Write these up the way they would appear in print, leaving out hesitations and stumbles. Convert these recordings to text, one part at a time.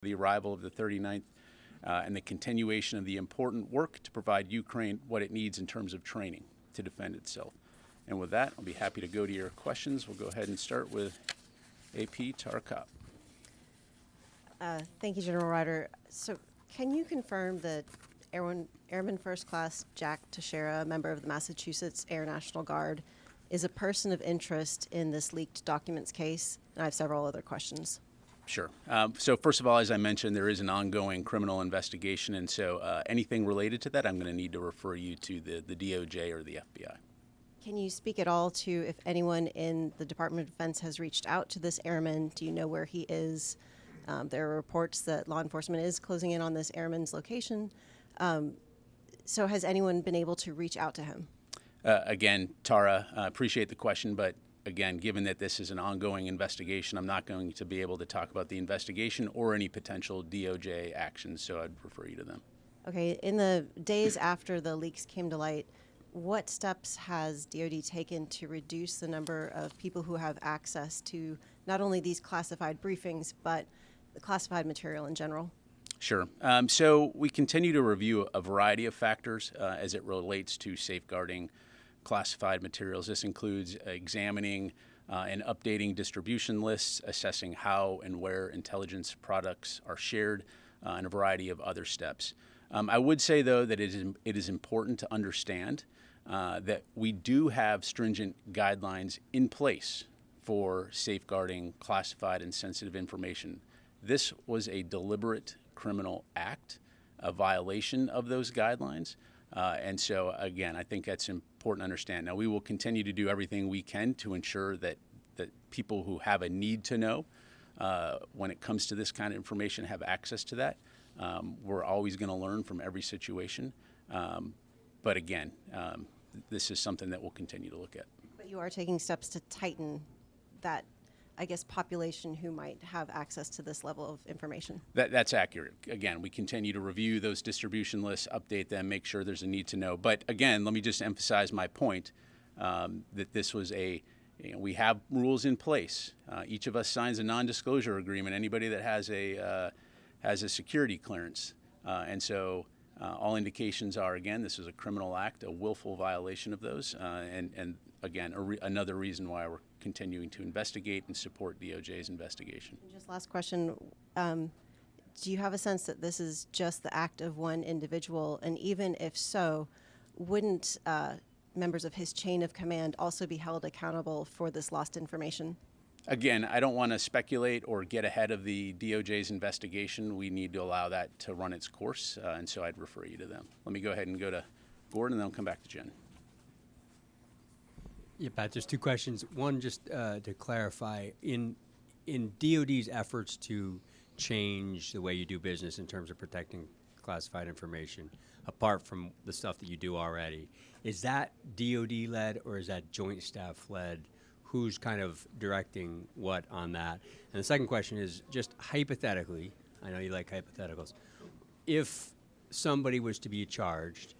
the arrival of the 39th and the continuation of the important work to provide Ukraine what it needs in terms of training to defend itself. And with that, I'll be happy to go to your questions. We'll go ahead and start with AP Tarakap. Thank you, General Ryder. So can you confirm that Airman First Class Jack Teixeira, a member of the Massachusetts Air National Guard, is a person of interest in this leaked documents case? And I have several other questions. Sure. So first of all, as I mentioned, there is an ongoing criminal investigation, and so anything related to that, I'm going to need to refer you to the DOJ or the FBI. Can you speak at all to if anyone in the Department of Defense has reached out to this airman? Do you know where he is? There are reports that law enforcement is closing in on this airman's location. So has anyone been able to reach out to him? Again, Tara, appreciate the question, but again, given that this is an ongoing investigation, I'm not going to be able to talk about the investigation or any potential DOJ actions, so I'd refer you to them. Okay, in the days after the leaks came to light, what steps has DoD taken to reduce the number of people who have access to not only these classified briefings, but the classified material in general? Sure. So we continue to review a variety of factors as it relates to safeguarding classified materials. This includes examining and updating distribution lists, assessing how and where intelligence products are shared, and a variety of other steps. I would say, though, that it is important to understand that we do have stringent guidelines in place for safeguarding classified and sensitive information. This was a deliberate criminal act, a violation of those guidelines. And so, again, I think that's important to understand. Now, we will continue to do everything we can to ensure that people who have a need to know when it comes to this kind of information have access to that. We're always going to learn from every situation. But again, this is something that we'll continue to look at. But you are taking steps to tighten that, I guess, population who might have access to this level of information. That's accurate. Again, we continue to review those distribution lists, update them, make sure there's a need to know. But again, let me just emphasize my point that this was we have rules in place. Each of us signs a non-disclosure agreement. Anybody that has a security clearance, and so all indications are, again, this is a criminal act, a willful violation of those, and again, another reason why we're continuing to investigate and support DOJ's investigation. And just last question, do you have a sense that this is just the act of one individual? And even if so, wouldn't members of his chain of command also be held accountable for this lost information? Again, I don't want to speculate or get ahead of the DOJ's investigation. We need to allow that to run its course, and so I'd refer you to them. Let me go ahead and go to Gordon, and then I'll come back to Jen. Yeah, Pat, there's two questions. One, just to clarify, in DOD's efforts to change the way you do business in terms of protecting classified information, apart from the stuff that you do already, is that DOD-led or is that joint staff-led? Who's kind of directing what on that? And the second question is just hypothetically, I know you like hypotheticals, if somebody was to be charged,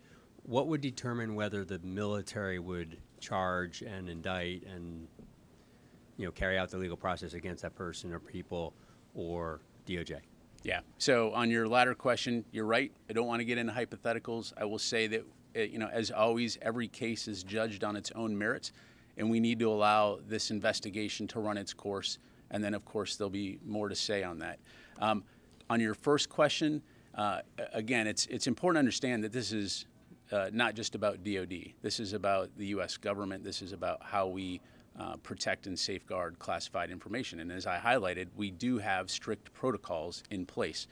what would determine whether the military would charge and indict and carry out the legal process against that person or people or DOJ? Yeah. So on your latter question, you're right. I don't want to get into hypotheticals. I will say that as always, every case is judged on its own merits, and we need to allow this investigation to run its course. And then, of course, there'll be more to say on that. On your first question, again, it's important to understand that this is not just about DOD. This is about the U.S. government. This is about how we protect and safeguard classified information. And as I highlighted, we do have strict protocols in place.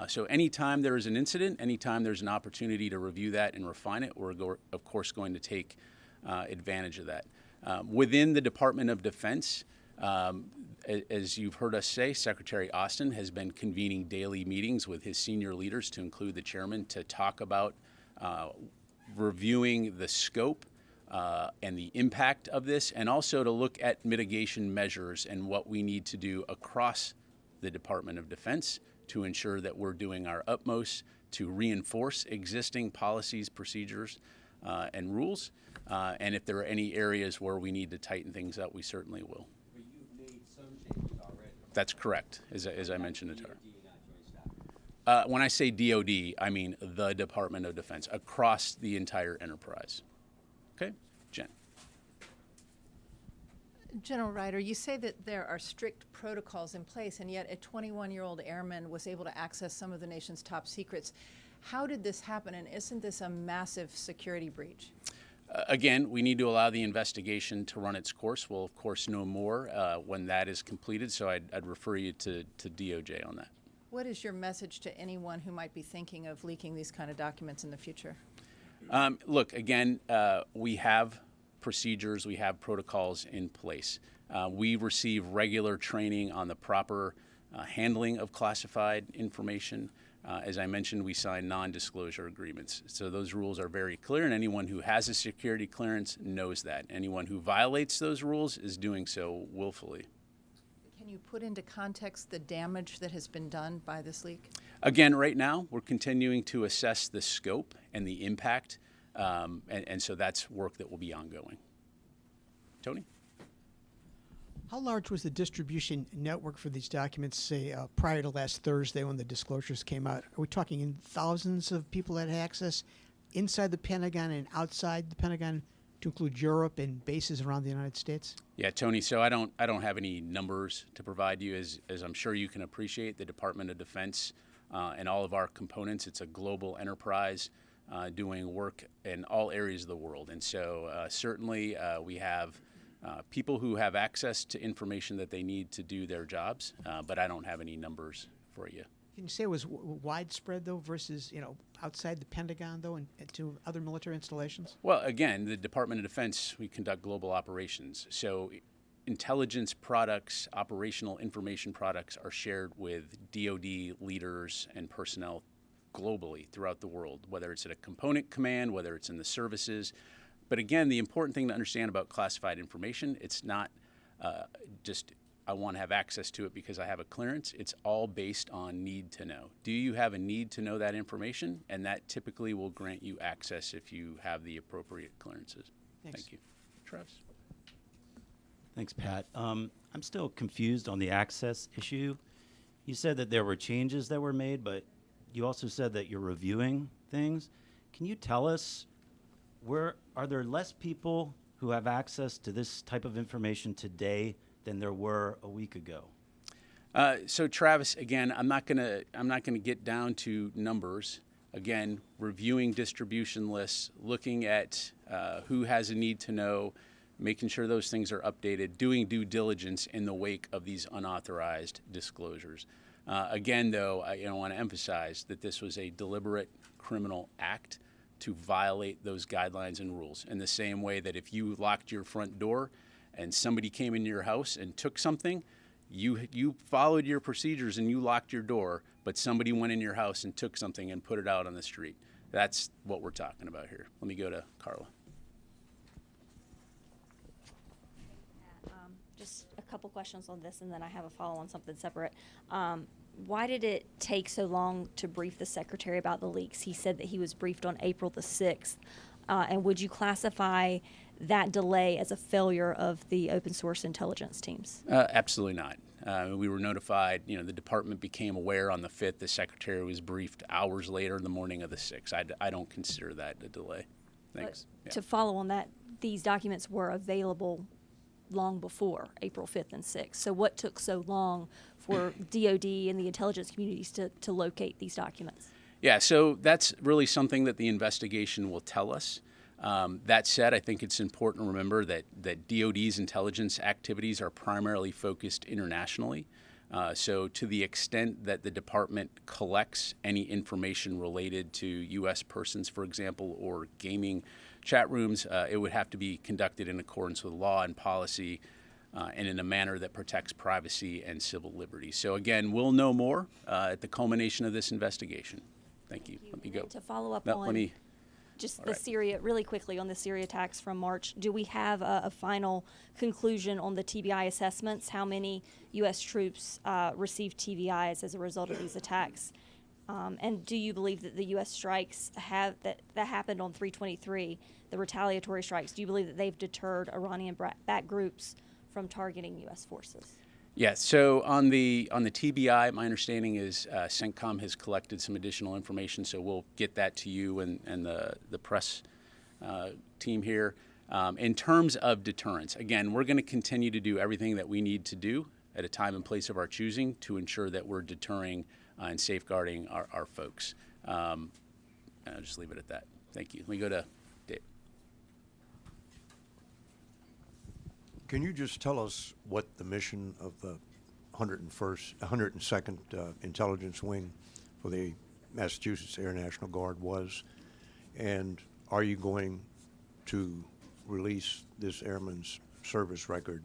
So anytime there is an incident, anytime there's an opportunity to review that and refine it, we're, of course, going to take advantage of that. Within the Department of Defense, as you've heard us say, Secretary Austin has been convening daily meetings with his senior leaders, to include the chairman, to talk about reviewing the scope and the impact of this, and also to look at mitigation measures and what we need to do across the Department of Defense to ensure that we're doing our utmost to reinforce existing policies, procedures, and rules. And if there are any areas where we need to tighten things up, we certainly will. But you've made some changes already. That's correct, as I mentioned to her. When I say DoD, I mean the Department of Defense, across the entire enterprise. Okay, Jen. General Ryder, you say that there are strict protocols in place, and yet a 21-year-old airman was able to access some of the nation's top secrets. How did this happen, and isn't this a massive security breach? Again, we need to allow the investigation to run its course. We'll, of course, know more when that is completed, so I'd refer you to DOJ on that. What is your message to anyone who might be thinking of leaking these kind of documents in the future? Look, again, we have procedures, we have protocols in place. We receive regular training on the proper handling of classified information. As I mentioned, we sign non-disclosure agreements. So those rules are very clear, and anyone who has a security clearance knows that. Anyone who violates those rules is doing so willfully. Can you put into context the damage that has been done by this leak? Again, right now, we're continuing to assess the scope and the impact, and so that's work that will be ongoing. Tony? How large was the distribution network for these documents, say, prior to last Thursday when the disclosures came out? Are we talking in thousands of people that had access inside the Pentagon and outside the Pentagon, to include Europe and bases around the United States? Yeah, Tony, so I don't have any numbers to provide you. As I'm sure you can appreciate, the Department of Defense and all of our components, it's a global enterprise doing work in all areas of the world. And so certainly we have people who have access to information that they need to do their jobs, but I don't have any numbers for you. Can you say it was widespread, though, versus, outside the Pentagon, though, and to other military installations? Well, again, the Department of Defense, we conduct global operations. So intelligence products, operational information products are shared with DoD leaders and personnel globally throughout the world, whether it's at a component command, whether it's in the services. But again, the important thing to understand about classified information, it's not just I want to have access to it because I have a clearance. It's all based on need to know. Do you have a need to know that information? And that typically will grant you access if you have the appropriate clearances. Thanks. Thank you. Travis? Thanks, Pat. I'm still confused on the access issue. You said that there were changes that were made, but you also said that you're reviewing things. Can you tell us, are there less people who have access to this type of information today than there were a week ago? So Travis, again, I'm not gonna get down to numbers. Again, reviewing distribution lists, looking at who has a need to know, making sure those things are updated, doing due diligence in the wake of these unauthorized disclosures. Again, though, I want to emphasize that this was a deliberate criminal act to violate those guidelines and rules, in the same way that if you locked your front door and somebody came into your house and took something, you followed your procedures and you locked your door, but somebody went in your house and took something and put it out on the street. That's what we're talking about here. Let me go to Carla. Just a couple questions on this, and then I have a follow on something separate. Why did it take so long to brief the Secretary about the leaks? He said that he was briefed on April the 6th. And would you classify that delay as a failure of the open source intelligence teams? Absolutely not. We were notified, the department became aware on the 5th. The Secretary was briefed hours later in the morning of the 6th. I don't consider that a delay. Thanks. Yeah. To follow on that, these documents were available long before April 5th and 6th. So what took so long for DOD and the intelligence communities to locate these documents? Yeah, so that's really something that the investigation will tell us. That said, I think it's important to remember that DOD's intelligence activities are primarily focused internationally. So to the extent that the department collects any information related to U.S. persons, for example, or gaming chat rooms, it would have to be conducted in accordance with law and policy and in a manner that protects privacy and civil liberties. So again, we'll know more at the culmination of this investigation. Thank you. Let me go. To follow up No, on just the Syria, really quickly on the Syria attacks from March, do we have a final conclusion on the TBI assessments? How many U.S. troops received TBIs as a result of these attacks? And do you believe that the U.S. strikes that happened on 3/23, the retaliatory strikes, do you believe that they've deterred Iranian-backed groups from targeting U.S. forces? Yeah, so on the TBI, my understanding is CENTCOM has collected some additional information, so we'll get that to you and the press team here. In terms of deterrence, again, we're going to continue to do everything that we need to do at a time and place of our choosing to ensure that we're deterring and safeguarding our folks. I'll just leave it at that. Thank you. Let me go to Dave. Can you just tell us what the mission of the 102nd Intelligence Wing for the Massachusetts Air National Guard was? And are you going to release this airman's service record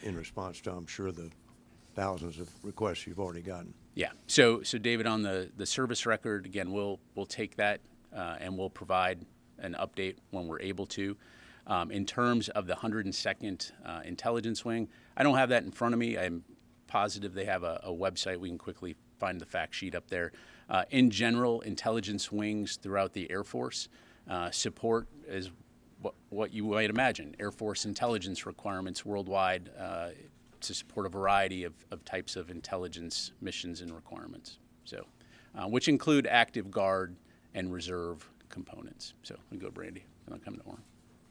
in response to, I'm sure, the thousands of requests you've already gotten? Yeah. So David, on the service record, again, we'll take that and we'll provide an update when we're able to. In terms of the 102nd Intelligence Wing, I don't have that in front of me. I'm positive they have a website. We can quickly find the fact sheet up there. In general, intelligence wings throughout the Air Force support is what you might imagine, Air Force intelligence requirements worldwide to support a variety of types of intelligence missions and requirements. So, which include active guard and reserve components. So, we go to Brandy, and I'll come to Orrin.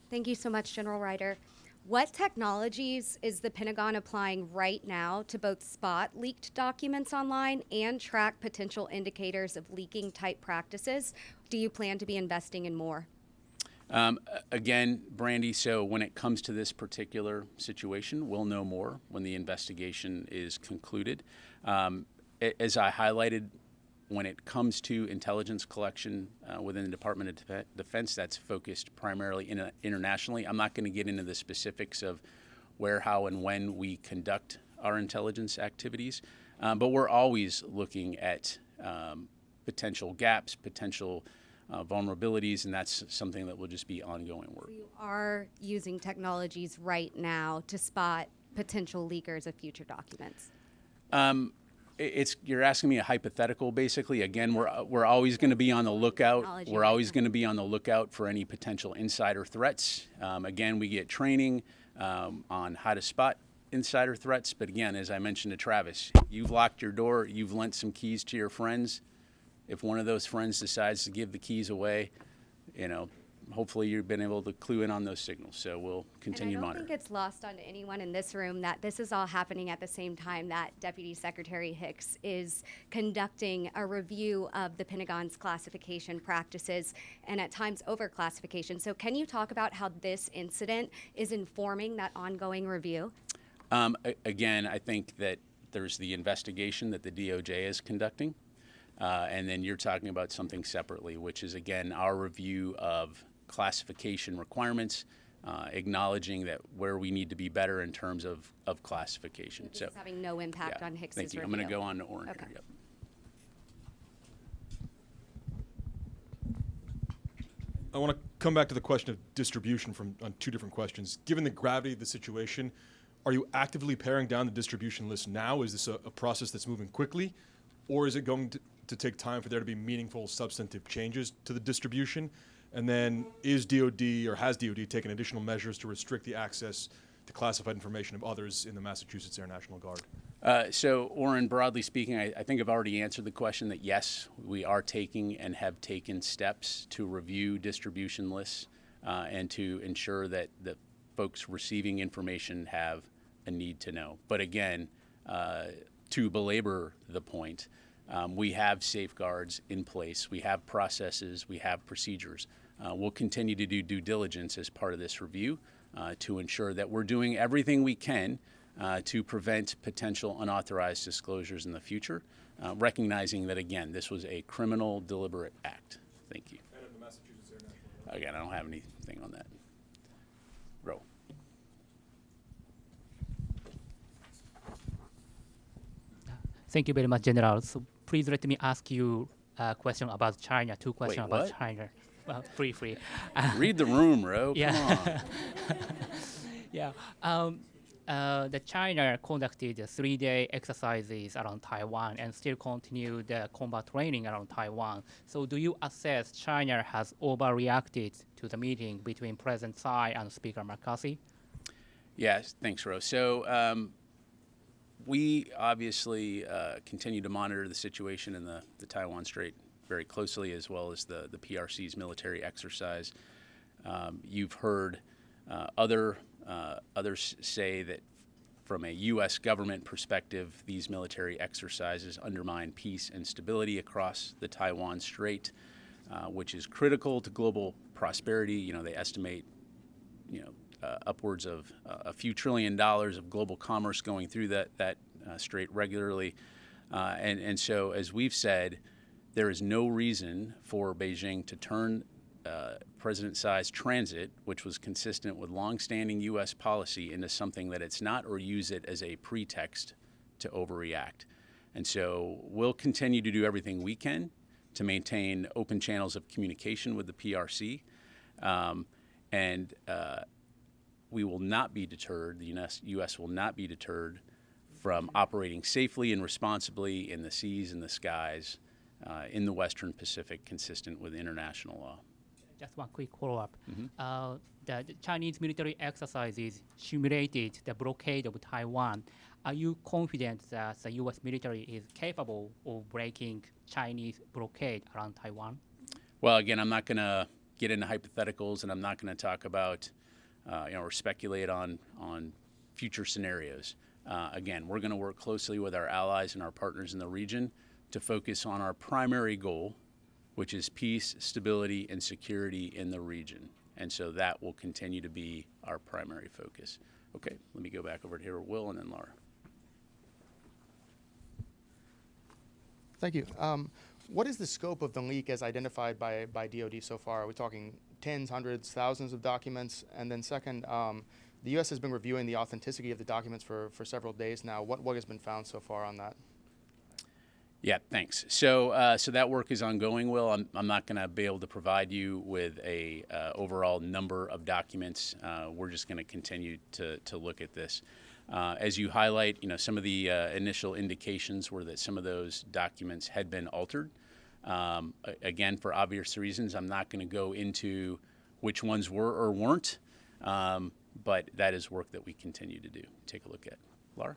Thank you so much, General Ryder. What technologies is the Pentagon applying right now to both spot leaked documents online and track potential indicators of leaking type practices? Do you plan to be investing in more? Again, Brandy, so when it comes to this particular situation, we'll know more when the investigation is concluded. As I highlighted, when it comes to intelligence collection within the Department of Defense, that's focused primarily internationally. I'm not going to get into the specifics of where, how, and when we conduct our intelligence activities, but we're always looking at potential gaps, potential vulnerabilities, and that's something that will just be ongoing work. You are using technologies right now to spot potential leakers of future documents. You're asking me a hypothetical, basically. Again, we're always going to be on the lookout. We're always going to be on the lookout for any potential insider threats. Again, we get training on how to spot insider threats. But again, as I mentioned to Travis, you've locked your door. You've lent some keys to your friends. If one of those friends decides to give the keys away, hopefully you've been able to clue in on those signals. So we'll continue to monitor. I don't think it's lost on anyone in this room that this is all happening at the same time that Deputy Secretary Hicks is conducting a review of the Pentagon's classification practices and at times overclassification. So can you talk about how this incident is informing that ongoing review? Again, I think that there's the investigation that the DOJ is conducting. And then you're talking about something separately, which is, again, our review of classification requirements, acknowledging that where we need to be better in terms of classification. So it's having no impact on Hicks's Thank you. review. I'm going to go on to Orrin Okay. here. Yep. I want to come back to the question of distribution on two different questions. Given the gravity of the situation, are you actively paring down the distribution list now? Is this a process that's moving quickly? Or is it going to take time for there to be meaningful substantive changes to the distribution? And then is DOD or has DOD taken additional measures to restrict the access to classified information of others in the Massachusetts Air National Guard? So, Orrin, broadly speaking, I think I've already answered the question that yes, we are taking and have taken steps to review distribution lists and to ensure that the folks receiving information have a need to know. But again, to belabor the point, we have safeguards in place. We have processes. We have procedures. We'll continue to do due diligence as part of this review to ensure that we're doing everything we can to prevent potential unauthorized disclosures in the future, recognizing that, again, this was a criminal deliberate act. Thank you. And of the Massachusetts Air National Guard. Again, I don't have anything on that. Ro. Thank you very much, General. So please let me ask you a question about China, two questions Wait, about what? China. Well, free. Read the room, Ro. Yeah. Come on. Yeah. The China conducted 3-day exercises around Taiwan and still continue the combat training around Taiwan. So do you assess China has overreacted to the meeting between President Tsai and Speaker McCarthy? Yes, thanks, Ro. So we obviously continue to monitor the situation in the Taiwan Strait very closely, as well as the PRC's military exercise. You've heard others say that from a U.S. government perspective, these military exercises undermine peace and stability across the Taiwan Strait, which is critical to global prosperity. You know, they estimate, upwards of a few $1 trillion of global commerce going through that strait regularly. And so, as we've said, there is no reason for Beijing to turn President Tsai's transit, which was consistent with longstanding U.S. policy, into something that it's not, or use it as a pretext to overreact. And so we'll continue to do everything we can to maintain open channels of communication with the PRC. And we will not be deterred, the U.S. will not be deterred from operating safely and responsibly in the seas and the skies in the Western Pacific, consistent with international law. Just one quick follow-up. The Chinese military exercises simulated the blockade of Taiwan. Are you confident that the U.S. military is capable of breaking Chinese blockade around Taiwan? Well, again, I'm not going to get into hypotheticals, and I'm not going to talk about, or speculate on future scenarios. Again, we're going to work closely with our allies and our partners in the region to focus on our primary goal, which is peace, stability, and security in the region. And so that will continue to be our primary focus. Okay, let me go back over to here, Will, and then Laura. Thank you. What is the scope of the leak as identified by DoD so far? Are we talking tens, hundreds, thousands of documents? And then second, the U.S. has been reviewing the authenticity of the documents for several days now. What has been found so far on that? Yeah, thanks. So that work is ongoing, Will. I'm not going to be able to provide you with a overall number of documents. We're just going to continue to look at this. As you highlight, some of the initial indications were that some of those documents had been altered. Again, for obvious reasons, I'm not going to go into which ones were or weren't, but that is work that we continue to do. Take a look at. Laura?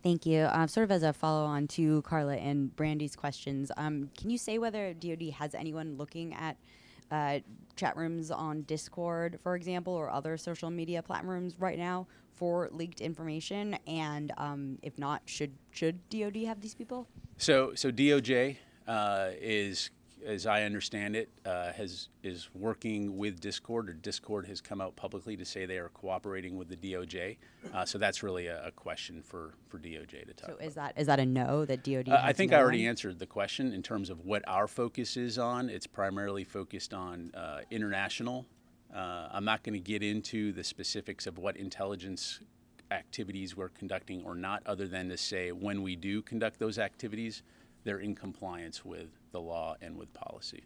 Thank you. Sort of as a follow-on to Carla and Brandy's questions, can you say whether DoD has anyone looking at chat rooms on Discord, for example, or other social media platforms right now for leaked information? And if not, should DoD have these people? So DOJ is, as I understand it, is working with Discord, or Discord has come out publicly to say they are cooperating with the DOJ. So that's really a question for DOJ to talk about. So is that a no, that DoD? I think I already answered the question in terms of what our focus is on. It's primarily focused on international. I'm not going to get into the specifics of what intelligence activities we're conducting or not, other than to say when we do conduct those activities, they're in compliance with the law and with policy.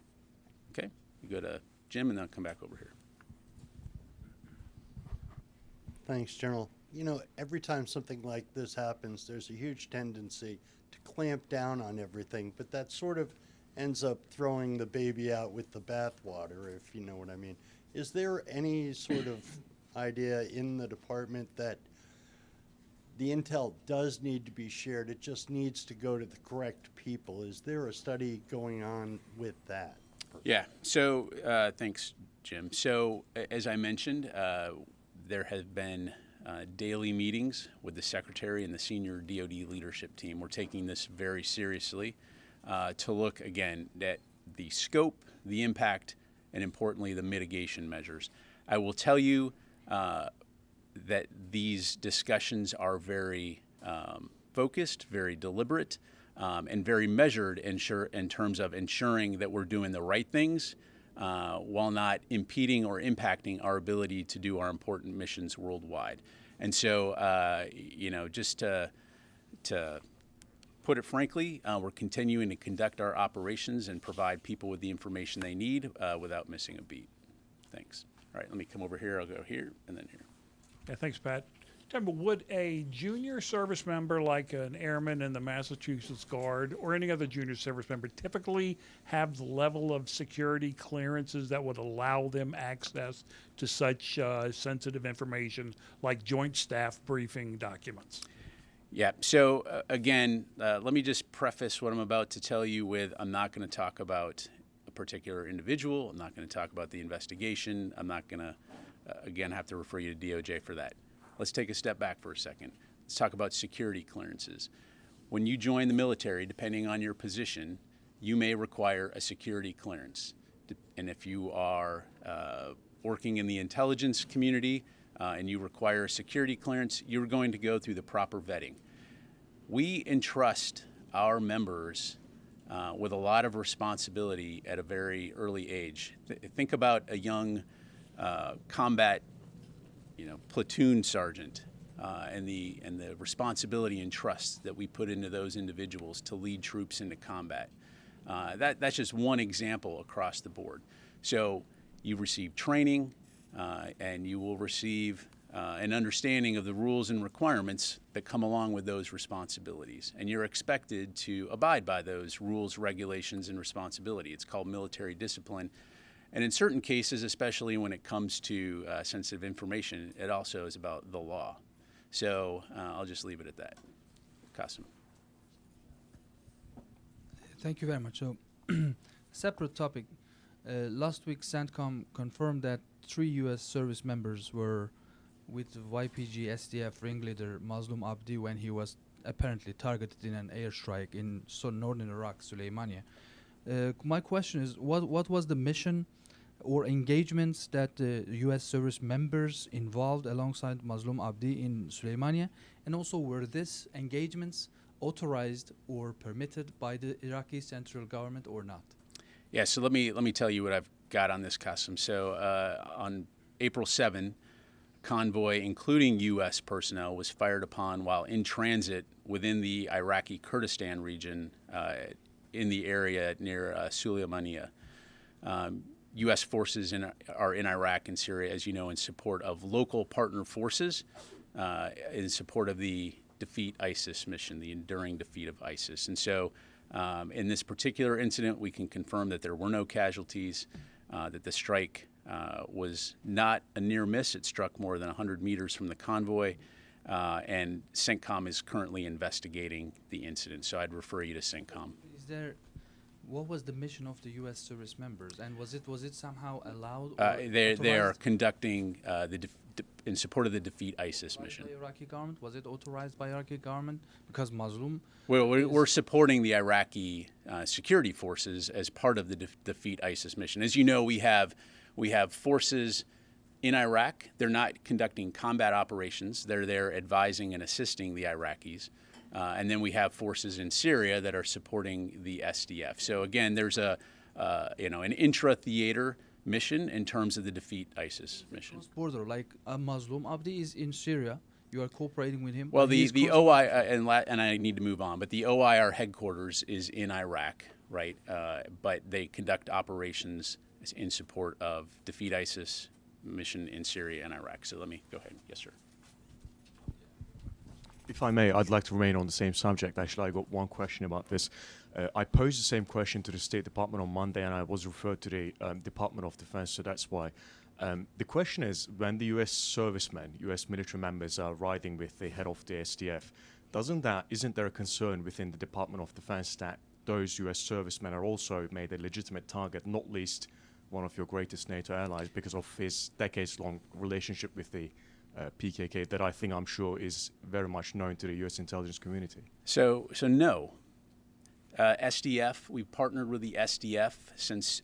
Okay, you go to Jim, and then I'll come back over here. Thanks, General. Every time something like this happens, there's a huge tendency to clamp down on everything, but that sort of ends up throwing the baby out with the bathwater, if you know what I mean. Is there any sort of idea in the department that the intel does need to be shared, it just needs to go to the correct people? Is there a study going on with that? Yeah, so thanks, Jim. So as I mentioned, there have been daily meetings with the Secretary and the senior DoD leadership team. We're taking this very seriously to look, again, at the scope, the impact, and importantly, the mitigation measures. I will tell you that these discussions are very focused, very deliberate, and very measured in terms of ensuring that we're doing the right things while not impeding or impacting our ability to do our important missions worldwide. And so, just to put it frankly, we're continuing to conduct our operations and provide people with the information they need without missing a beat. Thanks. All right, let me come over here. I'll go here and then here. Yeah, thanks, Pat. But would a junior service member like an airman in the Massachusetts Guard or any other junior service member typically have the level of security clearances that would allow them access to such sensitive information like joint staff briefing documents? Yeah. So again, let me just preface what I'm about to tell you with I'm not going to talk about a particular individual. I'm not going to talk about the investigation. I'm not going to, again, have to refer you to DOJ for that. Let's take a step back for a second. Let's talk about security clearances. When you join the military, depending on your position, you may require a security clearance. And if you are working in the intelligence community and you require a security clearance, you're going to go through the proper vetting. We entrust our members with a lot of responsibility at a very early age. Think about a young combat platoon sergeant and the responsibility and trust that we put into those individuals to lead troops into combat. That's just one example across the board. So you receive training and you will receive an understanding of the rules and requirements that come along with those responsibilities. And you're expected to abide by those rules, regulations, and responsibility. It's called military discipline. And in certain cases, especially when it comes to sensitive information, it also is about the law. So I'll just leave it at that. Qasim. Thank you very much. So, separate topic. Last week, CENTCOM confirmed that 3 U.S. service members were with YPG SDF ringleader Malign Abdi when he was apparently targeted in an airstrike in northern Iraq, Suleimania. My question is, what was the mission or engagements that the U.S. service members involved alongside Malign Abdi in Suleimania, and also were these engagements authorized or permitted by the Iraqi central government or not? Yeah, so let me tell you what I've got on this, Qasim. So on April 7, convoy, including U.S. personnel, was fired upon while in transit within the Iraqi Kurdistan region in the area near Suleimania. U.S. forces are in Iraq and Syria, as you know, in support of local partner forces, in support of the Defeat ISIS mission, the enduring defeat of ISIS. And so in this particular incident, we can confirm that there were no casualties, that the strike was not a near miss. It struck more than 100 meters from the convoy, and CENTCOM is currently investigating the incident. So I'd refer you to CENTCOM. What was the mission of the U.S. service members, and was it somehow allowed? They are conducting in support of the Defeat ISIS mission. By the Iraqi government? Was it authorized by Iraqi government? Because Muslim. Well, we're supporting the Iraqi security forces as part of the Defeat ISIS mission. As you know, we have forces in Iraq. They're not conducting combat operations. They're there advising and assisting the Iraqis. And then we have forces in Syria that are supporting the SDF. So again, there's an intra-theater mission in terms of the Defeat ISIS mission. Cross border, like Malign Abdi is in Syria. You are cooperating with him. Well, the OI and I need to move on, but the OIR headquarters is in Iraq, right? But they conduct operations in support of Defeat ISIS mission in Syria and Iraq. So let me go ahead. Yes, sir. If I may, I'd like to remain on the same subject. Actually, I got one question about this. I posed the same question to the State Department on Monday, and I was referred to the Department of Defense, so that's why. The question is, when the U.S. servicemen, U.S. military members are riding with the head of the SDF, isn't there a concern within the Department of Defense that those U.S. servicemen are also made a legitimate target, not least one of your greatest NATO allies, because of his decades-long relationship with the PKK that I'm sure is very much known to the U.S. intelligence community? So no. SDF, we've partnered with the SDF since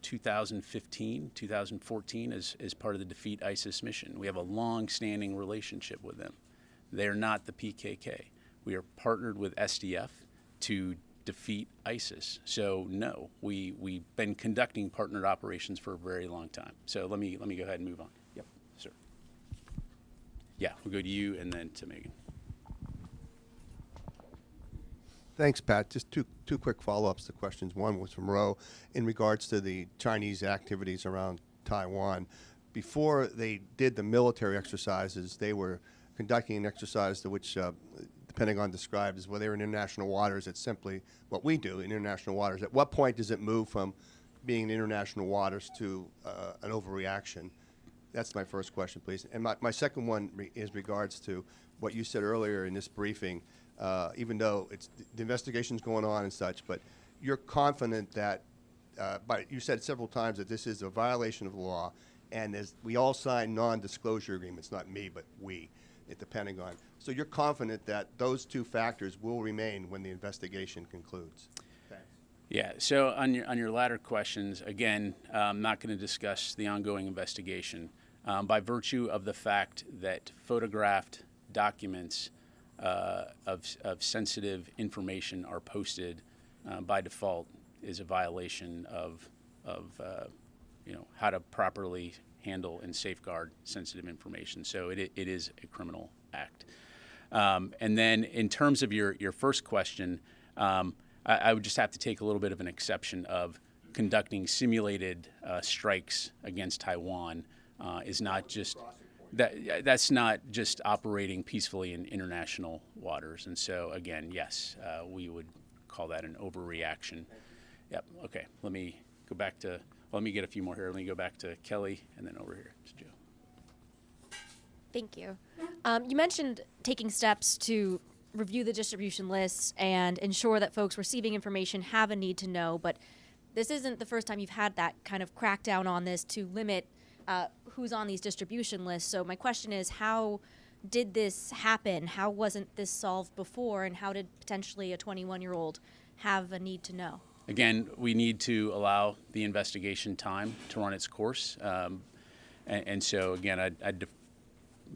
2015, 2014 as part of the Defeat ISIS mission. We have a long-standing relationship with them. They're not the PKK. We are partnered with SDF to defeat ISIS. So no, we've been conducting partnered operations for a very long time. So let me go ahead and move on. Yep, sir. Yeah, we'll go to you and then to Megan. Thanks, Pat. Just two quick follow-ups to questions. One was from Ro in regards to the Chinese activities around Taiwan. before they did the military exercises, they were conducting an exercise to which the Pentagon described as, well, they were in international waters. It's simply what we do in international waters. At what point does it move from being in international waters to an overreaction? That's my first question, please. And my second one is regards to what you said earlier in this briefing, even though the investigation's going on and such, but you're confident that, but you said several times that this is a violation of the law, and we all sign non-disclosure agreements, not me, but we at the Pentagon. So you're confident that those two factors will remain when the investigation concludes? Thanks. Yeah, so on your latter questions, again, I'm not going to discuss the ongoing investigation. By virtue of the fact that photographed documents of sensitive information are posted by default is a violation of how to properly handle and safeguard sensitive information. So it is a criminal act. And then in terms of your first question, I would just have to take a little bit of an exception of conducting simulated strikes against Taiwan is not just that's not just operating peacefully in international waters. And so again, yes, we would call that an overreaction. Yep. Okay. Let me go back to. Let me get a few more here. Let me go back to Kelly and then over here to Joe. Thank you. You mentioned taking steps to review the distribution lists and ensure that folks receiving information have a need to know, but this isn't the first time you've had that kind of crackdown on this to limit who's on these distribution lists. So my question is, how did this happen? How wasn't this solved before, and how did potentially a 21-year-old have a need to know? Again, we need to allow the investigation time to run its course. And so, again, I'd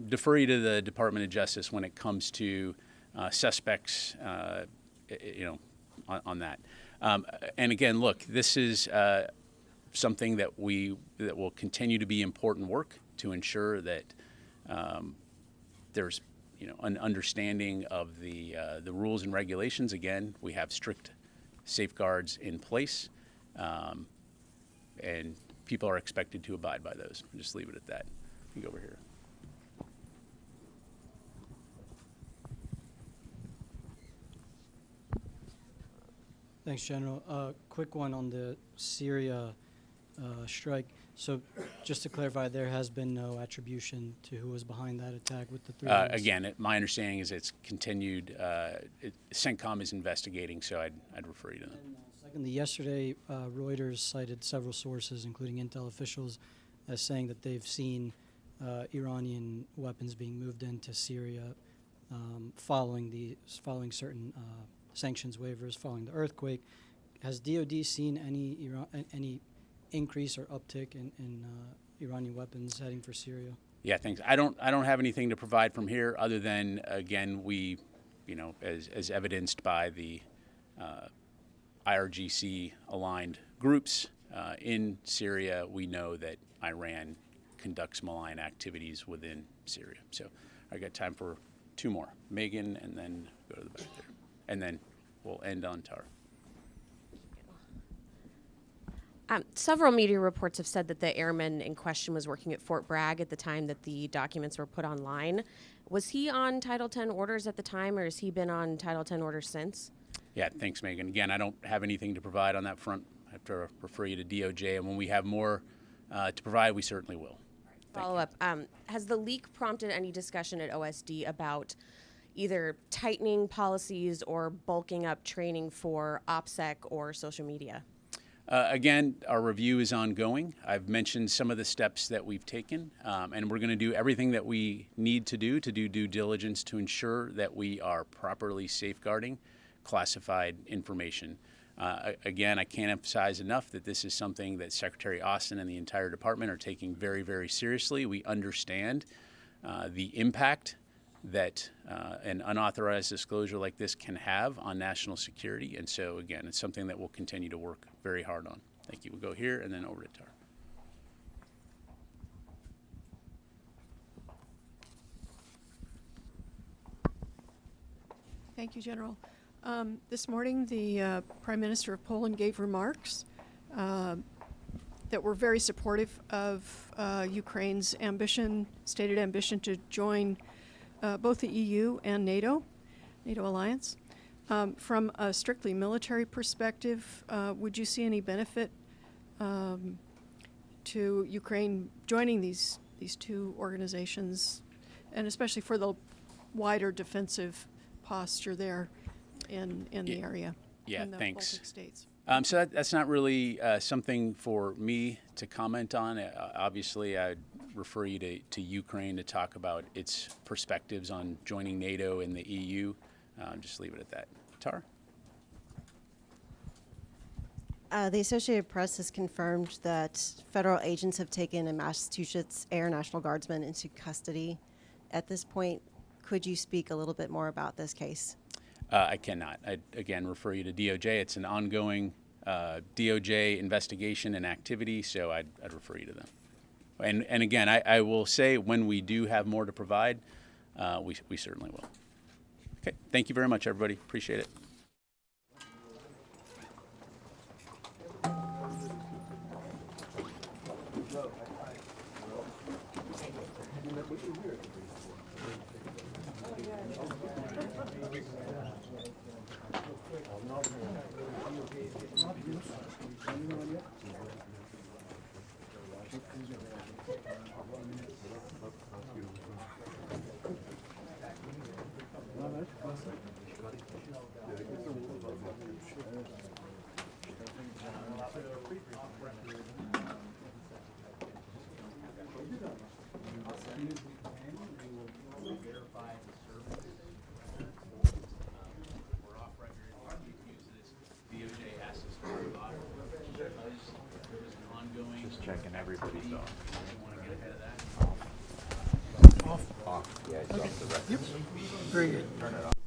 defer you to the Department of Justice when it comes to suspects, on that. And again, look, this is something that will continue to be important work to ensure that there's an understanding of the rules and regulations. Again, we have strict safeguards in place, and people are expected to abide by those. I'll just leave it at that. You can go over here. Thanks, General. Quick one on the Syria strike. So just to clarify, there has been no attribution to who was behind that attack with the three of us? Again, my understanding is it's continued. CENTCOM is investigating, so I'd refer you to them. And secondly, yesterday, Reuters cited several sources, including intel officials, as saying that they've seen Iranian weapons being moved into Syria following certain sanctions waivers, following the earthquake. Has DoD seen any increase or uptick in Iranian weapons heading for Syria? Yeah, thanks. I don't have anything to provide from here other than, again, we, as evidenced by the IRGC aligned groups in Syria, we know that Iran conducts malign activities within Syria. So I got time for two more. Megan, and then go to the back there. And then we'll end on Tara. Several media reports have said that the airman in question was working at Fort Bragg at the time that the documents were put online. Was he on Title X orders at the time, or has he been on Title X orders since? Yeah, thanks, Megan. Again, I don't have anything to provide on that front. I have to refer you to DOJ, and when we have more to provide, we certainly will. Follow up. Has the leak prompted any discussion at OSD about either tightening policies or bulking up training for OPSEC or social media? Again, our review is ongoing. I've mentioned some of the steps that we've taken, and we're going to do everything that we need to do due diligence to ensure that we are properly safeguarding classified information. Again, I can't emphasize enough that this is something that Secretary Austin and the entire department are taking very, very seriously. We understand the impact that an unauthorized disclosure like this can have on national security. And so, again, it's something that we'll continue to work very hard on. Thank you. We'll go here and then over to Tara. Thank you, General. This morning, the Prime Minister of Poland gave remarks that were very supportive of Ukraine's stated ambition to join both the EU and NATO alliance. From a strictly military perspective, would you see any benefit to Ukraine joining these two organizations, and especially for the wider defensive posture there in the area? Yeah, in the thanks. Baltic states? So that's not really something for me to comment on. Obviously, I'd refer you to Ukraine to talk about its perspectives on joining NATO and the EU. Just leave it at that. Tara? The Associated Press has confirmed that federal agents have taken a Massachusetts Air National Guardsman into custody. At this point, could you speak a little bit more about this case? I cannot. I'd again refer you to DOJ. It's an ongoing DOJ investigation and activity, so I'd refer you to them. And again, I will say when we do have more to provide, we certainly will. Okay, thank you very much, everybody. Appreciate it. Just checking everybody's off. Off. Off. Yeah, it's Okay. off the record. Yep. Very good. Turn it off.